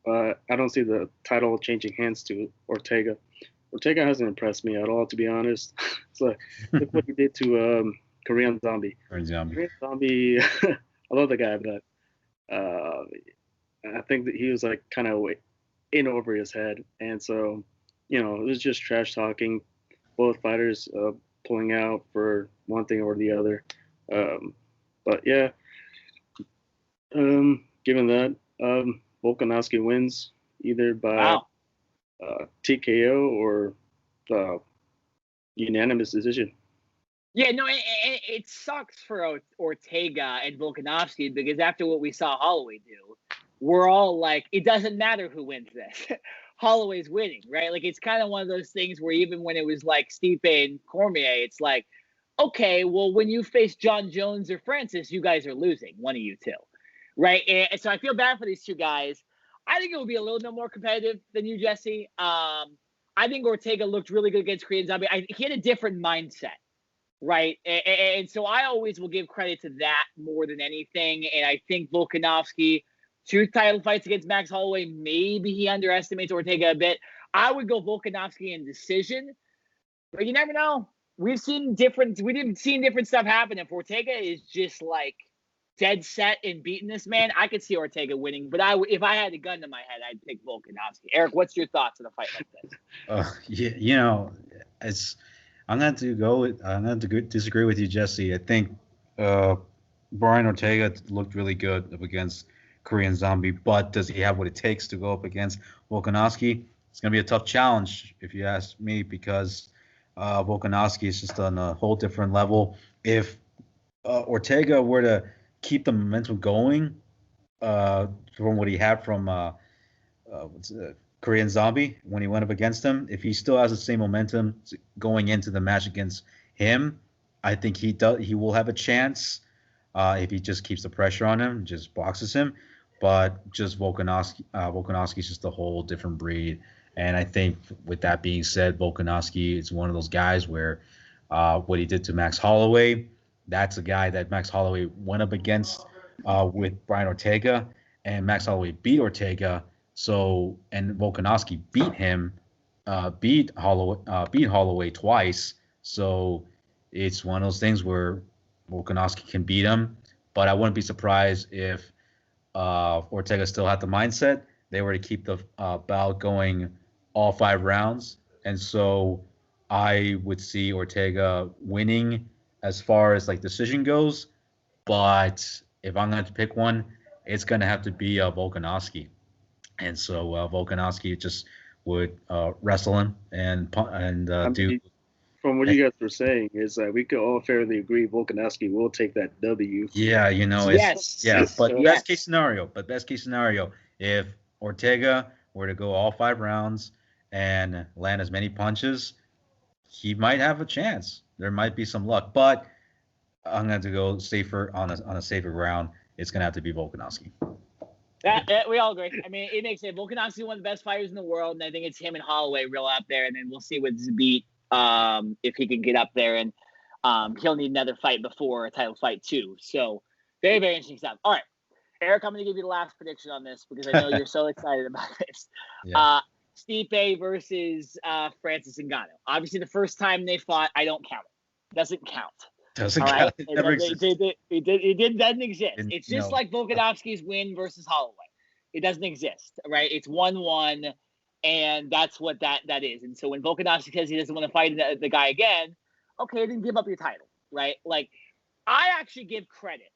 I don't see the title changing hands to Ortega. Ortega hasn't impressed me at all, to be honest. So look what he did to Korean Zombie. Korean Zombie, I love the guy, but I think that he was like kind of in over his head, and so it was just trash talking. Both fighters pulling out for one thing or the other. But yeah, given that, Volkanovski wins either by TKO or unanimous decision. Yeah, no, it sucks for Ortega and Volkanovski because after what we saw Holloway do, we're all like, it doesn't matter who wins this. Holloway's winning, right? Like, it's kind of one of those things where even when it was like Stipe and Cormier, it's like, okay, well, when you face John Jones or Francis, you guys are losing, one of you two, right? And so I feel bad for these two guys. I think it will be a little bit more competitive than you, Jesse. I think Ortega looked really good against Korean Zombie. He had a different mindset, right? And so I always will give credit to that more than anything. And I think Volkanovski, 2 title fights against Max Holloway, maybe he underestimates Ortega a bit. I would go Volkanovski in decision, but you never know. We've seen different stuff happen. If Ortega is just like dead set in beating this man, I could see Ortega winning. But if I had a gun to my head, I'd pick Volkanovski. Eric, what's your thoughts on a fight like this? I'm going to disagree with you, Jesse. I think Brian Ortega looked really good up against Korean Zombie, but does he have what it takes to go up against Volkanovski? It's going to be a tough challenge, if you ask me, because Volkanovski is just on a whole different level. If Ortega were to keep the momentum going from what he had from Korean Zombie when he went up against him, if he still has the same momentum going into the match against him, I think he will have a chance if he just keeps the pressure on him, just boxes him. But just Volkanovski is just a whole different breed. And I think with that being said, Volkanovski is one of those guys where what he did to Max Holloway, that's a guy that Max Holloway went up against with Brian Ortega, and Max Holloway beat Ortega. So, and Volkanovski beat Holloway twice. So it's one of those things where Volkanovski can beat him, but I wouldn't be surprised if Ortega still had the mindset. They were to keep the bout going all 5 rounds. And so I would see Ortega winning as far as like decision goes. But if I'm going to pick one, it's going to have to be Volkanovski. And so Volkanovski just would wrestle him and do. From what you guys were saying is that we could all fairly agree Volkanovski will take that W. Yeah, yes. Yeah, but best case scenario, if Ortega were to go all 5 rounds and land as many punches, he might have a chance. There might be some luck, but I'm going to go safer on a safer ground. It's going to have to be Volkanovski. That we all agree. I mean, it makes it Volkanovski one of the best fighters in the world, and I think it's him and Holloway real out there, and then we'll see what Zabit if he can get up there, and he'll need another fight before a title fight too. So very, very interesting stuff. All right, Eric, I'm going to give you the last prediction on this because I know you're so excited about this. Yeah. Stipe versus Francis Ngannou. Obviously, the first time they fought, I don't count it. Doesn't count. Doesn't All count. right? It never existed. It doesn't exist. And, It's just like Volkanovski's win versus Holloway. It doesn't exist, right? It's 1-1, and that's what that is. And so when Volkanovski says he doesn't want to fight the guy again, okay, then give up your title, right? Like, I actually give credit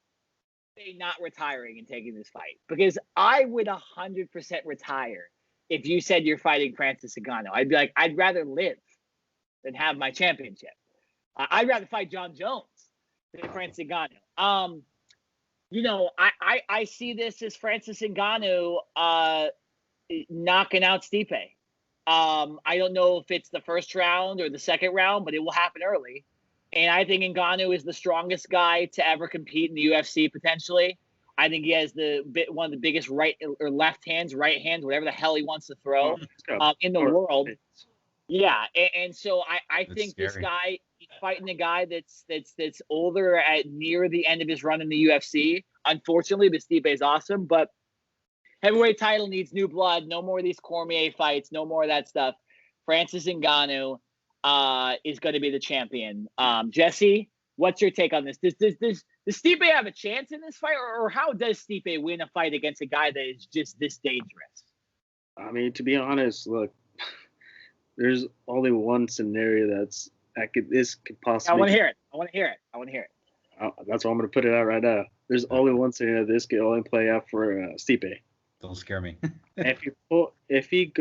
to not retiring and taking this fight because I would 100% retire if you said you're fighting Francis Ngannou. I'd be like, I'd rather live than have my championship. I'd rather fight John Jones than Francis Ngannou. You know, I see this as Francis Ngannou knocking out Stipe. I don't know if it's the first round or the second round, but it will happen early. And I think Ngannou is the strongest guy to ever compete in the UFC potentially. I think he has one of the biggest right or left hands, whatever the hell he wants to throw in the world. Yeah, and so I think scary. this guy, he's fighting a guy that's older at near the end of his run in the UFC. Unfortunately, the Stipe is awesome, but heavyweight title needs new blood. No more of these Cormier fights. No more of that stuff. Francis Ngannou is going to be the champion. Jesse, what's your take on this? Does Stipe have a chance in this fight, or how does Stipe win a fight against a guy that is just this dangerous? I mean, to be honest, look, there's only one scenario this could possibly. I want to hear it. That's why I'm going to put it out right now. There's only one scenario this could only play out for Stipe. Don't scare me. if he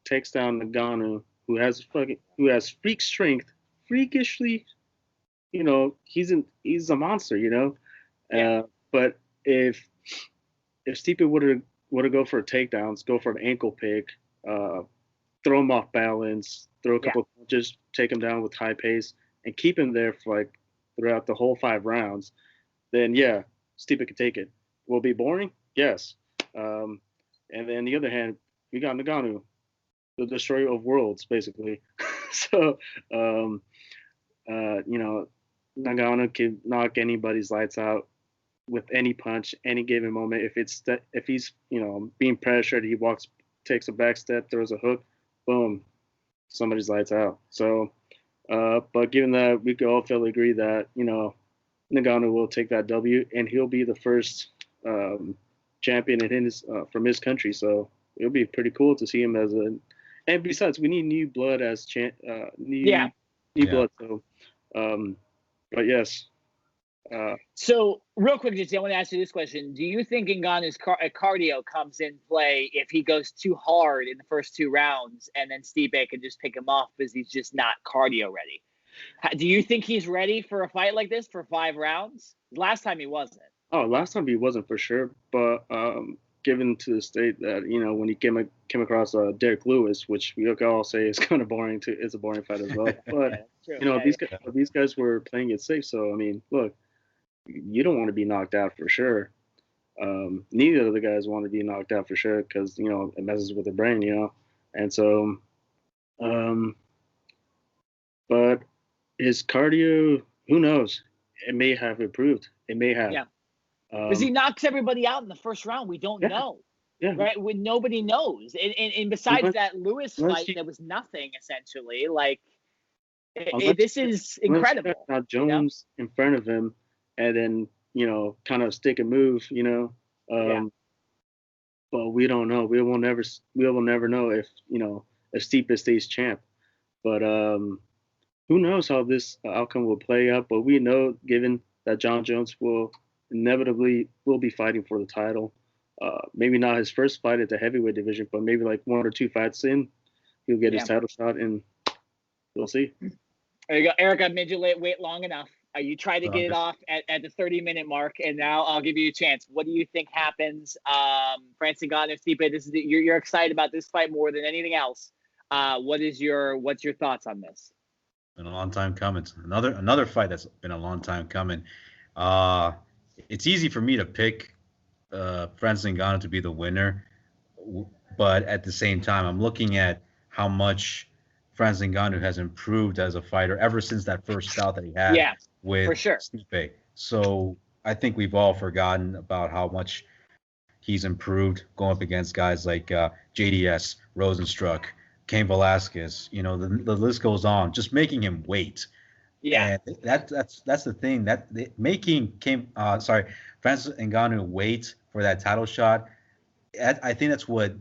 takes down Ngannou, who has freak strength, freakishly, you know, he's a monster, you know. Yeah. But if Stipe were to go for takedowns, go for an ankle pick, throw him off balance, throw a couple of punches, take him down with high pace, and keep him there for like throughout the whole 5 rounds, then yeah, Stipe could take it. Will it be boring? Yes. And then on the other hand, we got Ngannou, the destroyer of worlds, basically. So, you know, Ngannou can knock anybody's lights out with any punch, any given moment. If he's, you know, being pressured, he takes a back step, throws a hook, boom, somebody's lights out. So, but given that we could all fairly agree that, you know, Ngannou will take that W, and he'll be the first champion in from his country. So it'll be pretty cool to see him as and besides, we need new blood as new blood. So, but yes. So real quick, Jesse, I want to ask you this question. Do you think Ngannou's cardio comes in play if he goes too hard in the first 2 rounds and then Stipe can just pick him off because he's just not cardio ready? Do you think he's ready for a fight like this for 5 rounds? Last time he wasn't. Oh, last time he wasn't for sure. But given to the state that, you know, when he came across Derek Lewis, which we could all say is kind of boring too, it's a boring fight as well. But you know, these guys were playing it safe. So I mean, look, you don't want to be knocked out for sure. Neither of the guys want to be knocked out for sure because, you know, it messes with the brain, you know. And so, but his cardio, who knows? It may have improved. It may have. Yeah. Because he knocks everybody out in the first round. We don't know. Yeah. Right? When nobody knows. And besides that Lewis fight, there was nothing essentially. Like, this is incredible. Not Jones in front of him, and then, you know, kind of stick and move, you know. But we don't know. We will never know if, you know, if Stipe stays champ. But who knows how this outcome will play out? But we know, given that John Jones will inevitably be fighting for the title. Maybe not his first fight at the heavyweight division, but maybe like 1 or 2 fights in, he'll get his title shot, and we'll see. There you go, Eric. I made you wait long enough. You tried to get it off at the 30-minute mark, and now I'll give you a chance. What do you think happens? Francis Ngannou, Stipe, you're excited about this fight more than anything else. What's your thoughts on this? Been a long time coming. Another fight that's been a long time coming. It's easy for me to pick Francis Ngannou to be the winner, but at the same time, I'm looking at how much Francis Ngannou has improved as a fighter ever since that first bout that he had with for sure. Stipe. So I think we've all forgotten about how much he's improved going up against guys like JDS, Rosenstruck, Cain Velasquez. You know, the list goes on. Just making him wait. Yeah, And that's the thing that making Francis Ngannou wait for that title shot. I think that's what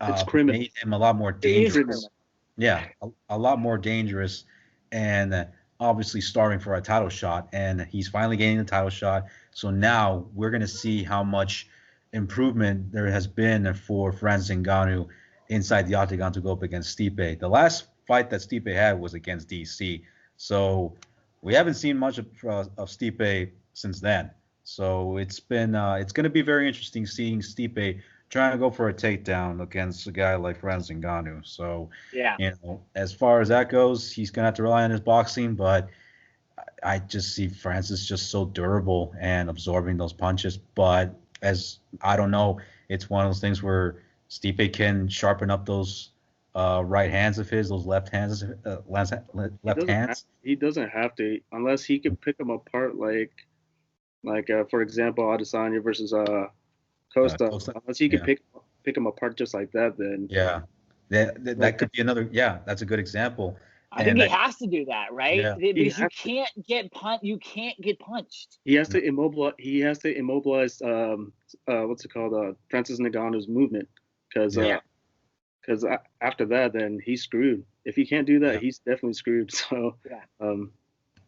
It's criminal. made him a lot more it is dangerous. criminal. Yeah, a lot more dangerous, and obviously starving for a title shot. And he's finally getting the title shot. So now we're gonna see how much improvement there has been for Francis Ngannou inside the octagon to go up against Stipe. The last fight that Stipe had was against DC. So we haven't seen much of Stipe since then. So it's going to be very interesting seeing Stipe trying to go for a takedown against a guy like Francis Ngannou. So, you know, as far as that goes, he's going to have to rely on his boxing, but I just see Francis just so durable and absorbing those punches. But I don't know, it's one of those things where Stipe can sharpen up those right hands of his, those left hands. He doesn't have to, unless he can pick them apart, like for example, Adesanya versus Costa. Unless he can pick them apart just like that, then that could be another. Yeah, that's a good example. I think he has to do that, right? Yeah. Because you can't get punched. He has to immobilize. He has to immobilize. What's it called? Francis Ngannou's movement, because after that, then he's screwed. If he can't do that, he's definitely screwed. So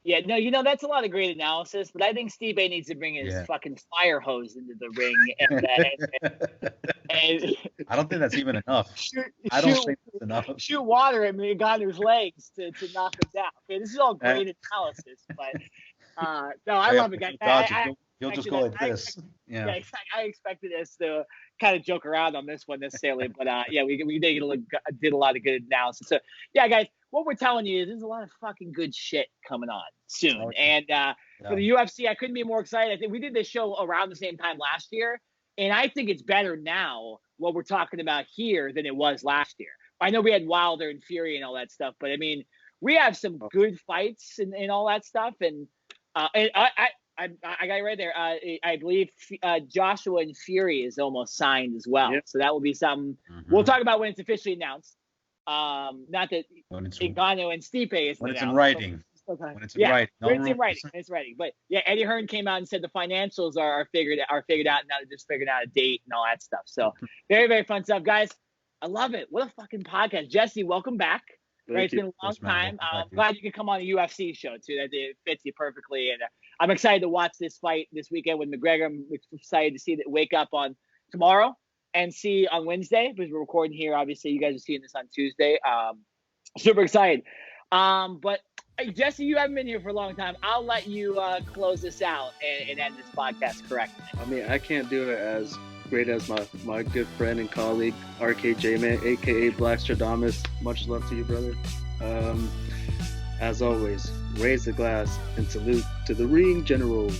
no, you know, that's a lot of great analysis, but I think Stipe needs to bring his fucking fire hose into the ring and I don't think that's even enough. I don't think that's enough. Shoot water at Ngannou's legs to knock him down. Okay, this is all great analysis, but no, I love it, guys. You'll just go like this. I expected us to kind of joke around on this one necessarily, but we did a lot of good analysis. So guys, what we're telling you is there's a lot of fucking good shit coming on soon. And for the UFC, I couldn't be more excited. I think we did this show around the same time last year, and I think it's better now what we're talking about here than it was last year. I know we had Wilder and Fury and all that stuff, but I mean, we have some good fights and all that stuff. And I got it right there. I believe Joshua and Fury is almost signed as well. Yep. So that will be something we'll talk about when it's officially announced. Not that Ngannou and Stipe is when it's in writing. When it's in writing. It's writing. But Eddie Hearn came out and said the financials are figured out. Now they're just figuring out a date and all that stuff. So very, very fun stuff, guys. I love it. What a fucking podcast. Jesse, welcome back. It's been a long time. I'm glad you could come on the UFC show too. That it fits you perfectly, and I'm excited to watch this fight this weekend with McGregor. I'm excited to see that wake up on tomorrow and see on Wednesday because we're recording here. Obviously, you guys are seeing this on Tuesday. Super excited. But Jesse, you haven't been here for a long time. I'll let you close this out and end this podcast correctly. I mean, I can't do it as great as my good friend and colleague RK J-Man, aka Black Stradamus. Much love to you, brother. As always, raise the glass and salute to the ring generals.